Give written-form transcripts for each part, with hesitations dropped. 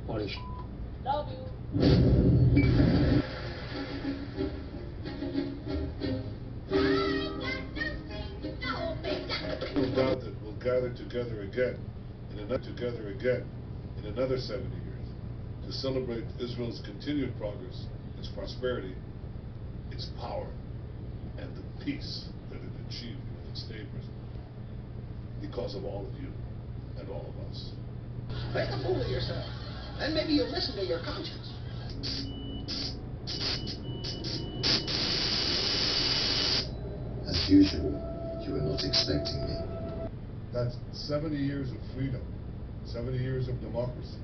What is? Love you. No doubt that we'll gather together again in another 70 years to celebrate Israel's continued progress, its prosperity, its power, and the peace that it achieved with its neighbors because of all of you and all of us. Make a fool of yourself. Then maybe you'll listen to your conscience. As usual, you were not expecting me. That's 70 years of freedom, 70 years of democracy,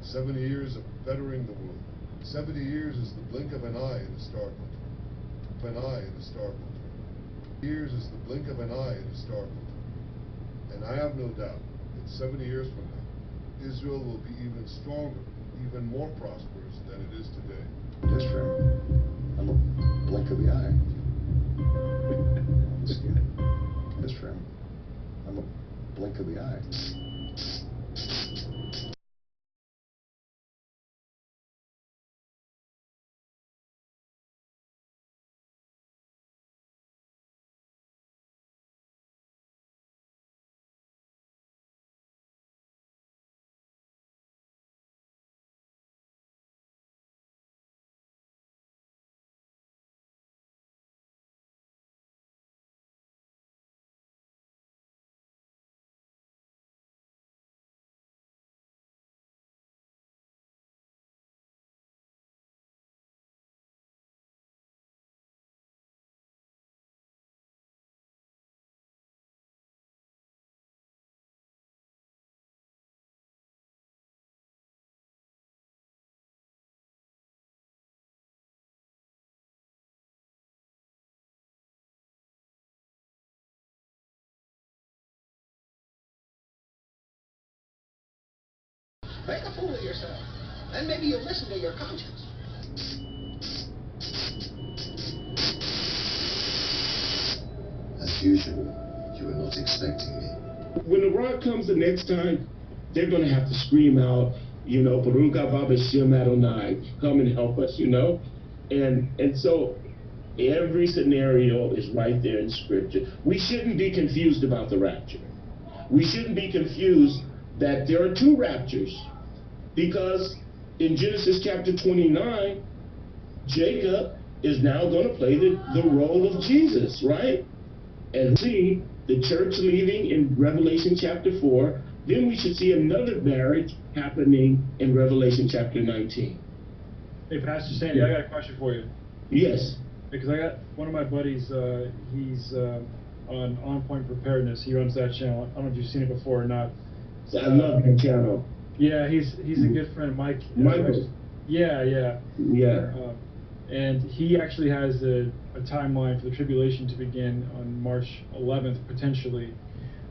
70 years of bettering the world. 70 years is the blink of an eye in historical terms. Years is the blink of an eye in historical terms. And I have no doubt that 70 years from now, Israel will be even stronger, even more prosperous than it is today. Yes, friend. I'm a blink of the eye. Yes, friend. I'm a blink of the eye. Make a fool of yourself. Then maybe you'll listen to your conscience. As usual, you were not expecting me. When the rod comes the next time, they're going to have to scream out, you know, Baruch Haba B'Shem Adonai, come and help us, you know? And so every scenario is right there in Scripture. We shouldn't be confused about the rapture. We shouldn't be confused that there are two raptures, because in Genesis chapter 29, Jacob is now going to play the role of Jesus, right? And see the church leaving in Revelation chapter 4, then we should see another marriage happening in Revelation chapter 19. Hey, Pastor Sandy, I got a question for you. Yes. Because I got one of my buddies, he's on Point Preparedness. He runs that channel. I don't know if you've seen it before or not. I love that channel. Yeah, he's a good friend of Mike. Michael. Yeah. And he actually has a timeline for the tribulation to begin on March 11th, potentially.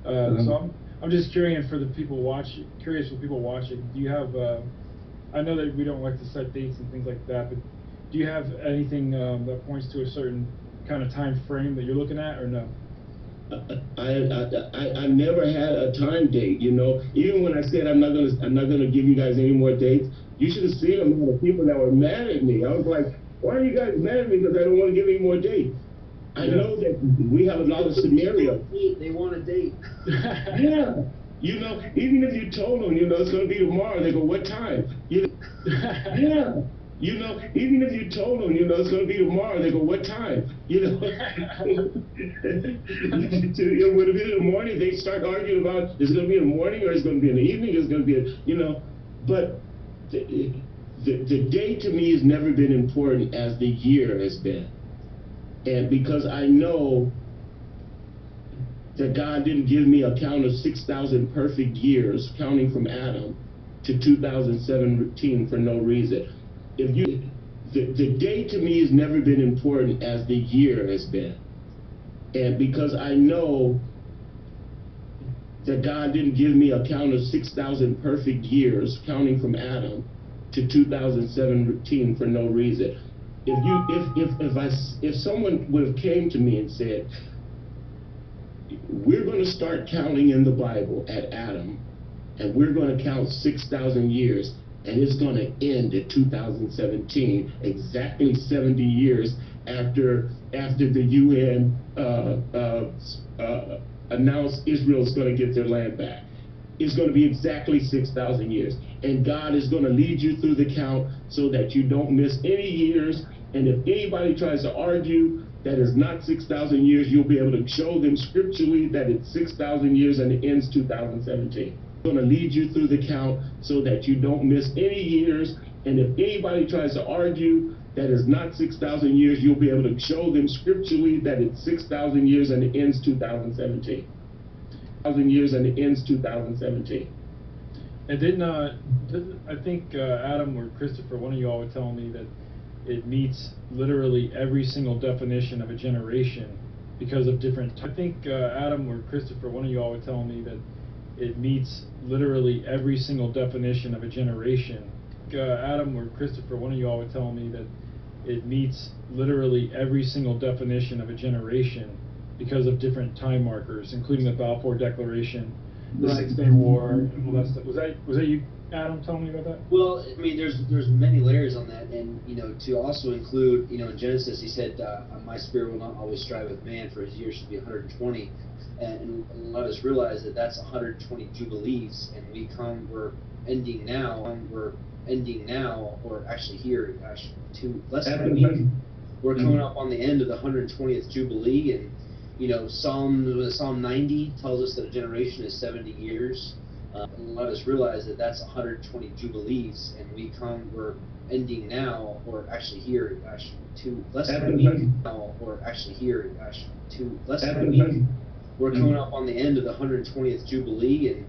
So I'm just curious for people watching. Do you have? I know that we don't like to set dates and things like that, but do you have anything that points to a certain kind of time frame that you're looking at, or no? I never had a time date, you know. Even when I said I'm not gonna give you guys any more dates, you should have seen the people that were mad at me. I was like, why are you guys mad at me? Because I don't want to give any more dates. I know that we have a lot of scenarios. They want a date. Yeah. You know, even if you told them, you know, it's going to be tomorrow, they go, what time? You know, yeah. You know, even if you told them, you know, it's going to be tomorrow, they go, what time? You know, when it be in the morning, they start arguing about, is it going to be in the morning or is it going to be in the evening? Is it going to be, you know, but the day to me has never been important as the year has been. And because I know that God didn't give me a count of 6,000 perfect years, counting from Adam to 2017 for no reason. The day to me has never been important as the year has been. And because I know that God didn't give me a count of 6,000 perfect years, counting from Adam to 2017 for no reason. If someone would have came to me and said, we're going to start counting in the Bible at Adam, and we're going to count 6,000 years, and it's going to end in 2017, exactly 70 years after the UN announced Israel's going to get their land back. It's going to be exactly 6,000 years. And God is going to lead you through the count so that you don't miss any years. And if anybody tries to argue that it's not 6,000 years, you'll be able to show them scripturally that it's 6,000 years and it ends 2017. Going to lead you through the count so that you don't miss any years. And if anybody tries to argue that it's not 6,000 years, you'll be able to show them scripturally that it's 6,000 years and it ends 2017. 1,000 years and it ends 2017. And then I think Adam or Christopher, one of you all were telling me that it meets literally every single definition of a generation because of different. I think Adam or Christopher, one of you all were telling me that it meets literally every single definition of a generation. Adam or Christopher, one of you all were telling me that it meets literally every single definition of a generation because of different time markers, including the Balfour Declaration, the Six-Day War, and all that stuff. Was that you, Adam, telling me about that? Well, I mean, there's many layers on that, and to also include, in Genesis, he said, "My spirit will not always strive with man, for his years should be 120." And let us realize that that's 120 jubilees, and we're ending now. Or actually here, less than a week, we're coming up on the end of the 120th jubilee, and Psalm 90 tells us that a generation is 70 years. Let us realize that that's 120 jubilees, and we're ending now, or actually here, less than a week now, or actually here, less than a week. We're coming up on the end of the 120th jubilee, and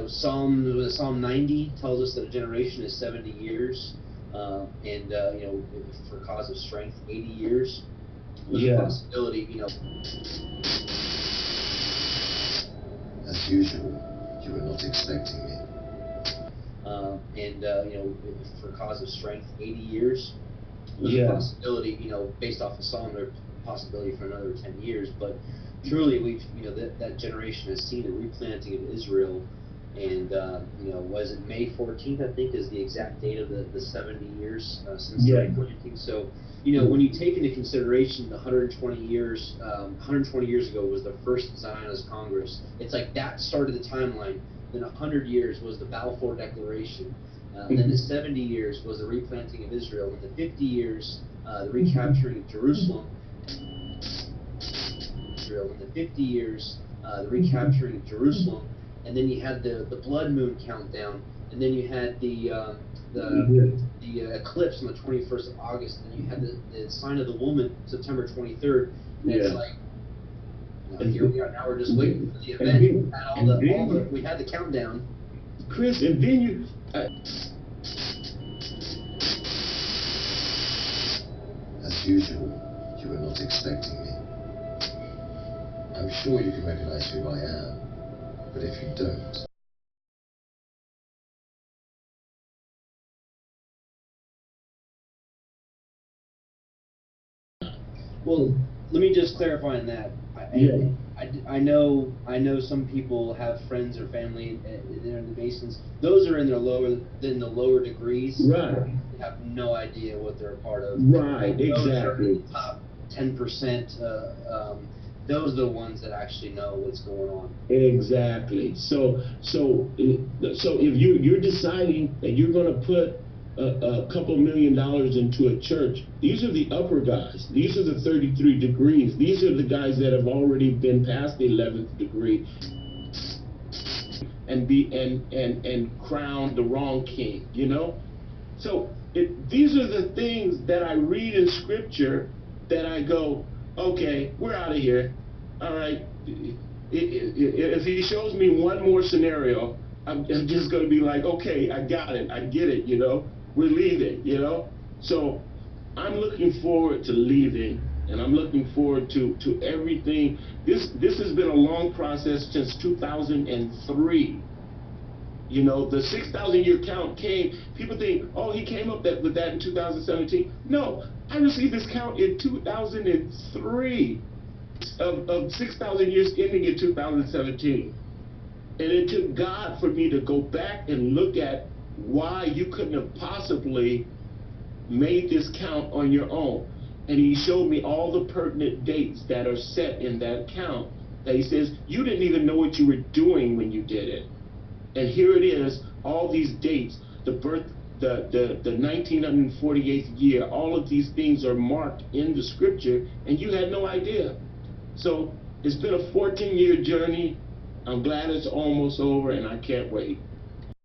Psalm 90 tells us that a generation is 70 years, and for cause of strength, 80 years. With the possibility, As usual, you were not expecting me. For cause of strength, 80 years. With the possibility, based off the Psalm, there's possibility for another 10 years. But truly, we've, that generation has seen a replanting of Israel. And, was it May 14th, I think, is the exact date of the 70 years since the replanting. So, when you take into consideration the 120 years ago was the first Zionist Congress, it's like that started the timeline. Then 100 years was the Balfour Declaration. Then the 70 years was the replanting of Israel. And the 50 years, the recapturing of Jerusalem. And the 50 years, the recapturing of Jerusalem. And then you had the blood moon countdown, and then you had the eclipse on the 21st of August, and then you had the sign of the woman, September 23rd. And it's like, here we are. Now we're just waiting for the event. We had the countdown. Chris, and then you. As usual, you were not expecting me. I'm sure you can recognize who I am. But if you don't... Well, let me just clarify on that. I know some people have friends or family they're in the basements. Those are in the lower degrees. Right. They have no idea what they're a part of. Right, Those exactly. are in the top 10%. Those are the ones that actually know what's going on. Exactly. So if you're deciding that you're going to put a couple $1 million into a church, these are the upper guys. These are the 33 degrees. These are the guys that have already been past the 11th degree and crowned the wrong king. So these are the things that I read in Scripture that I go, okay, we're out of here. All right. If he shows me one more scenario, I'm just going to be like, okay, I got it. I get it. We're leaving, So I'm looking forward to leaving, and I'm looking forward to everything. This has been a long process since 2003. The 6,000 year count came. People think, oh, he came up with that in 2017. No, I received this count in 2003 of 6,000 years ending in 2017. And it took God for me to go back and look at why you couldn't have possibly made this count on your own. And he showed me all the pertinent dates that are set in that count, that he says, you didn't even know what you were doing when you did it. And here it is, all these dates, the birth, the 1948th year, all of these things are marked in the scripture, and you had no idea. So it's been a 14-year journey. I'm glad it's almost over, and I can't wait.